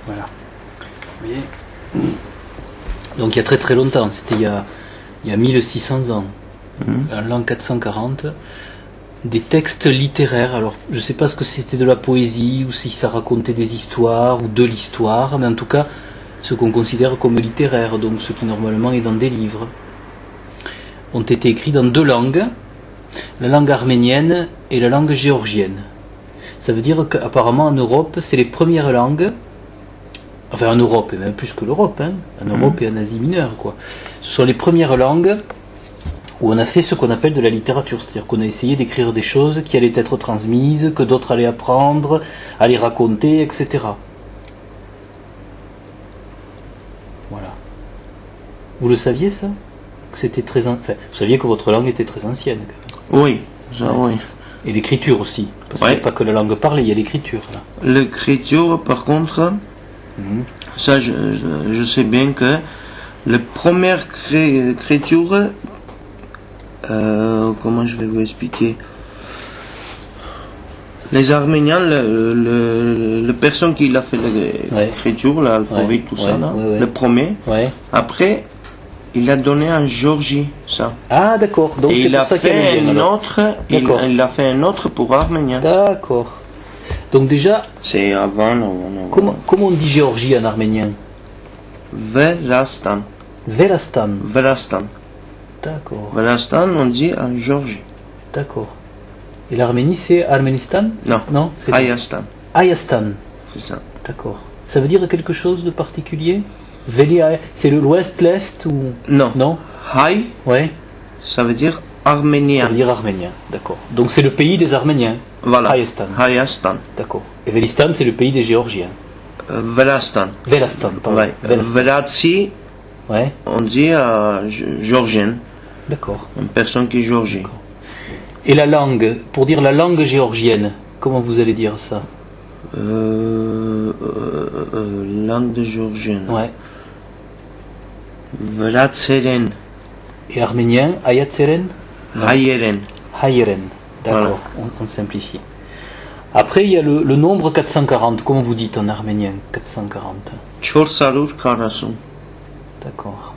Voilà. Vous voyez ? Donc il y a très très longtemps, c'était il y a 1600 ans, en l'an 440, des textes littéraires. Alors je ne sais pas ce que c'était de la poésie, ou si ça racontait des histoires, ou de l'histoire, mais en tout cas ce qu'on considère comme littéraire, donc ce qui normalement est dans des livres, ont été écrits dans deux langues, la langue arménienne et la langue géorgienne. Ça veut dire qu'apparemment en Europe, c'est les premières langues, enfin en Europe, et même plus que l'Europe, en Europe et en Asie mineure, quoi. Ce sont les premières langues où on a fait ce qu'on appelle de la littérature, c'est-à-dire qu'on a essayé d'écrire des choses qui allaient être transmises, que d'autres allaient apprendre, allaient raconter, etc. Voilà. Vous le saviez ça ? Que c'était très enfin, vous saviez que votre langue était très ancienne, quand même. Oui, ça oui. Et l'écriture aussi, parce qu'il n'y a pas que la langue parlée, il y a l'écriture là. L'écriture, par contre, ça je sais bien que la première écriture, comment je vais vous expliquer, les Arméniens, le personne qui a fait l'écriture, l'alphabet, tout ça, là, le premier, après il a donné en Géorgie ça. Ah d'accord, donc et c'est il pour a ça qu'il y a fait un autre, il a fait un autre pour Arménien. D'accord. Donc déjà, c'est avant. Comment on dit Géorgie en arménien? Velastan. Velastan. Velastan. D'accord. Velastan, on dit en Géorgie. D'accord. Et l'Arménie, c'est Arménistan? Non, c'est Ayastan. Ayastan. C'est ça. D'accord. Ça veut dire quelque chose de particulier? C'est l'ouest, l'est ou... Non. Hay, ouais. Ça veut dire arménien. Ça veut dire arménien, d'accord. Donc c'est le pays des Arméniens. Voilà. Hayastan. D'accord. Et Velistan, c'est le pays des Géorgiens. Velastan. Velastan, pardon. Ouais. Velatsi, on dit géorgienne. D'accord. Une personne qui est géorgienne. Et la langue, pour dire la langue géorgienne, comment vous allez dire ça? Langue de géorgienne. Ouais. Velatseren. Et arménien, Ayatseren? Hayeren. Hayeren, d'accord, voilà. On simplifie. Après, il y a le nombre 440. Comment vous dites en arménien 440? Çorsalur. D'accord.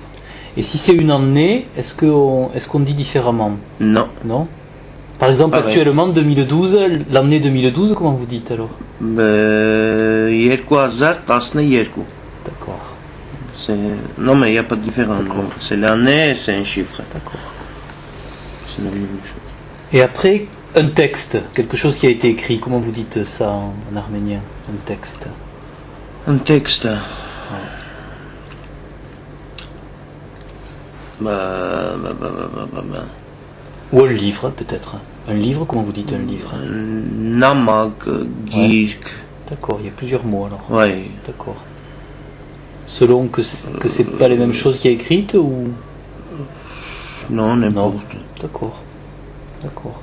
Et si c'est une année, est-ce qu'on dit différemment? Non. Non? Par exemple, actuellement, 2012, l'année 2012, comment vous dites alors? 2012. D'accord. Non, mais il n'y a pas de différence. C'est l'année, c'est un chiffre. D'accord. C'est la même chose. Et après, un texte, quelque chose qui a été écrit, comment vous dites ça en arménien? Un texte. Un texte. Ou un livre, peut-être. Un livre, comment vous dites un livre? Namag, Girk. D'accord, il y a plusieurs mots alors. Oui. D'accord. Selon que c'est pas les mêmes choses qu'il y a écrites ou? Non, n'importe. D'accord. D'accord.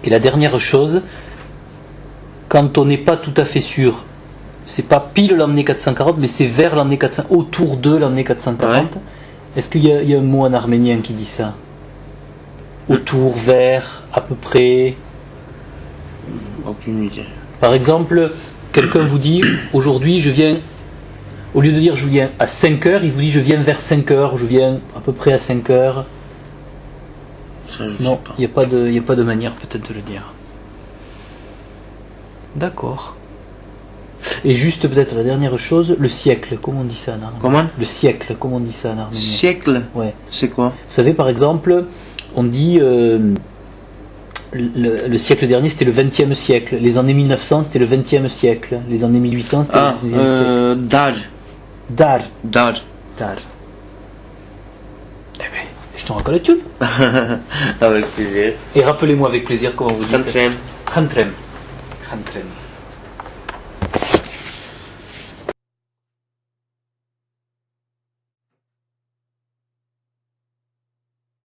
Et la dernière chose, quand on n'est pas tout à fait sûr, c'est pas pile l'année 440, mais c'est vers l'année 400, autour de l'année 440. Est-ce qu'il y a un mot en arménien qui dit ça? Autour, vers, à peu près? Aucune idée. Par exemple, quelqu'un vous dit, aujourd'hui je viens, au lieu de dire je viens à 5 heures, il vous dit je viens vers 5 heures, je viens à peu près à 5 heures. Ça, je non, sais pas. Il n'y a pas de manière peut-être de le dire. D'accord. Et juste peut-être la dernière chose, le siècle, comment on dit ça en arménien? Comment? Le siècle, comment on dit ça en arménien? Siècle? Ouais. C'est quoi? Vous savez, par exemple, on dit le siècle dernier c'était le 20e siècle, les années 1900 c'était le 20e siècle, les années 1800 c'était le 19e siècle. Dar. Eh bien, je t'en reconnais tout. Avec plaisir. Et rappelez-moi avec plaisir comment vous dites. Khantrem. Khantrem.